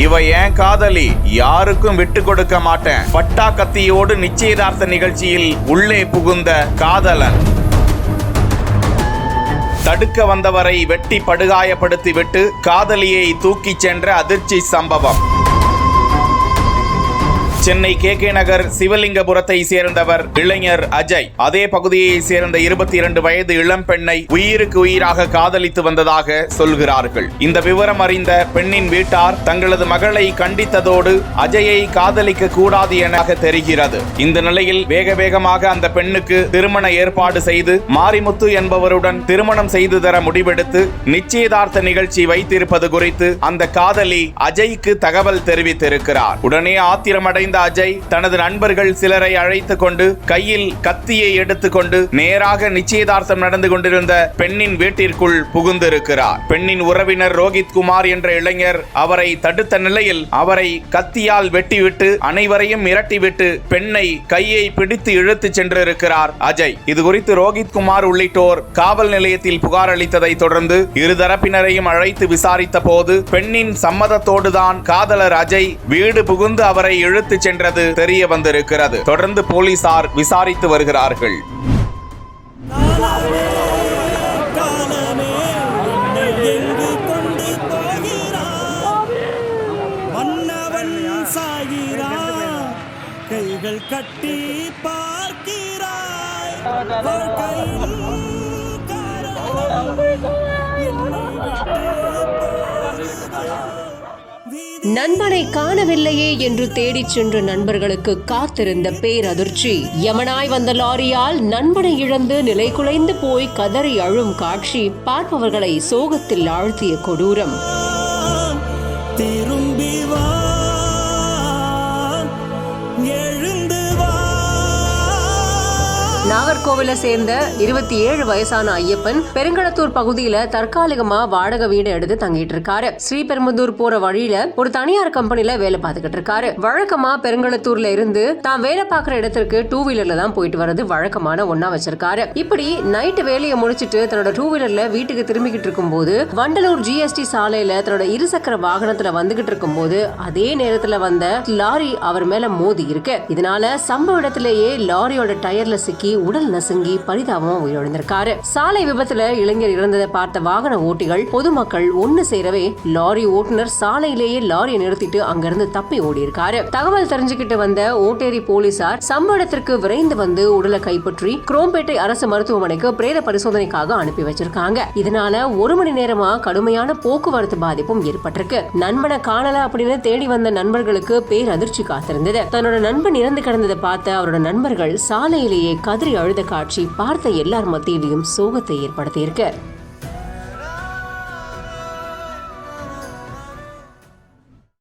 இவ ஏன் காதலி, யாருக்கும் விட்டு கொடுக்க மாட்டேன். பட்டா கத்தியோடு நிச்சயதார்த்த நிகழ்ச்சியில் உள்ளே புகுந்த காதலன். தடுக்க வந்தவரை வெட்டி படுகாயப்படுத்திவிட்டு காதலியை தூக்கிச் சென்ற அதிர்ச்சி சம்பவம். சென்னை KK நகர் சிவலிங்கபுரத்தை சேர்ந்தவர் இளைஞர் அஜய். அதே பகுதியை சேர்ந்த 22 வயது இளம் பெண்ணை உயிருக்கு உயிராக காதலித்து வந்ததாக சொல்கிறார்கள். இந்த விவரம் அறிந்த பெண்ணின் வீட்டார் தங்களது மகளை கண்டித்ததோடு அஜயை காதலிக்க கூடாது என தெரிகிறது. இந்த நிலையில் வேக வேகமாக அந்த பெண்ணுக்கு திருமண ஏற்பாடு செய்து மாரிமுத்து என்பவருடன் திருமணம் செய்து தர முடிவெடுத்து நிச்சயதார்த்த நிகழ்ச்சி வைத்திருப்பது குறித்து அந்த காதலி அஜய்க்கு தகவல் தெரிவித்திருக்கிறார். உடனே ஆத்திரமடைந்த அஜய் தனது நண்பர்கள் சிலரை அழைத்துக் கொண்டு கையில் கத்தியை எடுத்துக்கொண்டு நேராக நிச்சயதார்த்தம் நடந்து கொண்டிருந்த பெண்ணின் வீட்டிற்குள் புகுந்திருக்கிறார். பெண்ணின் உறவினர் ரோஹித் குமார் என்ற இளைஞர் அவரை தடுத்த நிலையில் அவரை கத்தியால் வெட்டிவிட்டு அனைவரையும் மிரட்டிவிட்டு பெண்ணை கையை பிடித்து இழுத்து சென்றிருக்கிறார் அஜய். இது குறித்து ரோஹித் குமார் உள்ளிட்டோர் காவல் நிலையத்தில் புகார் அளித்ததை தொடர்ந்து இருதரப்பினரையும் அழைத்து விசாரித்த போது பெண்ணின் சம்மதத்தோடுதான் காதலர் அஜய் வீடு புகுந்து அவரை இழுத்து சென்றது தெரிய வந்திருக்கிறது. தொடர்ந்து போலீசார் விசாரித்து வருகிறார்கள். கைகள் கட்டி பார்க்கிறாய். நண்பனை காணவில்லையே என்று தேடிச் சென்ற நண்பர்களுக்கு காத்திருந்த பேரதிர்ச்சி. யமனாய் வந்த லாரியால் நண்பனை இழந்து நிலை குலைந்து போய் கதறி அழும் காட்சி பார்ப்பவர்களை சோகத்தில் ஆழ்த்திய கொடூரம். நாகர்கோவிலை சேர்ந்த 27 வயசான ஐயப்பன் பெருங்களத்தூர் பகுதியில தற்காலிகமா வாடகை வீடு எடுத்து தங்கிட்டு இருக்காரு. ஸ்ரீபெரும்புதூர் போற வழியில ஒரு தனியார் கம்பெனில வேலை பார்த்துக்கிட்டு இருக்காரு. வழக்கமா பெருங்களத்தூர்ல இருந்து தான் வேலை பார்க்குற இடத்திற்கு 2 வீலர்ல தான் போயிட்டு வர்றது வழக்கமான ஒண்ணா வச்சிருக்காரு. இப்படி நைட்டு வேலையை முடிச்சிட்டு தன்னோட 2 வீலர்ல வீட்டுக்கு திரும்பிக்கிட்டு இருக்கும் போது வண்டலூர் GST சாலையில தன்னோட இருசக்கர வாகனத்துல வந்துகிட்டு இருக்கும் போது அதே நேரத்துல வந்த லாரி அவர் மேல மோதி இருக்கு. இதனால சம்பவ இடத்திலேயே லாரியோட டயர்ல சிக்கி உடல் நசுங்கி பரிதாபமா உயிரிழந்திருக்காரு. சாலை விபத்துல இளைஞர் இறந்ததை பார்த்த வாகன ஓட்டிகள் பொதுமக்கள் ஒன்னு சேரவே லாரி ஓட்டுநர் சாலையிலேயே லாரியை நிறுத்திட்டு அங்கிருந்து தப்பி ஓடி இருக்காரு. தகவல் தெரிஞ்சுக்கிட்டு வந்த ஓட்டேரி போலீசார் சம்பவ இடத்திற்கு விரைந்து வந்து உடலை கைப்பற்றி குரோம்பேட்டை அரசு மருத்துவமனைக்கு பிரேத பரிசோதனைக்காக அனுப்பி வச்சிருக்காங்க. இதனால 1 மணி நேரமா கடுமையான போக்குவரத்து பாதிப்பும் ஏற்பட்டிருக்கு. நண்பனை காணல அப்படின்னு தேடி வந்த நண்பர்களுக்கு பேரதிர்ச்சி காத்திருந்தது. தன்னோட நண்பன் இறந்து கிடந்ததை பார்த்த அவரோட நண்பர்கள் சாலையிலேயே கதறி அழுத காட்சி பார்த்த எல்லார் மத்தியிலும் சோகத்தை ஏற்படுத்தியிருக்கு.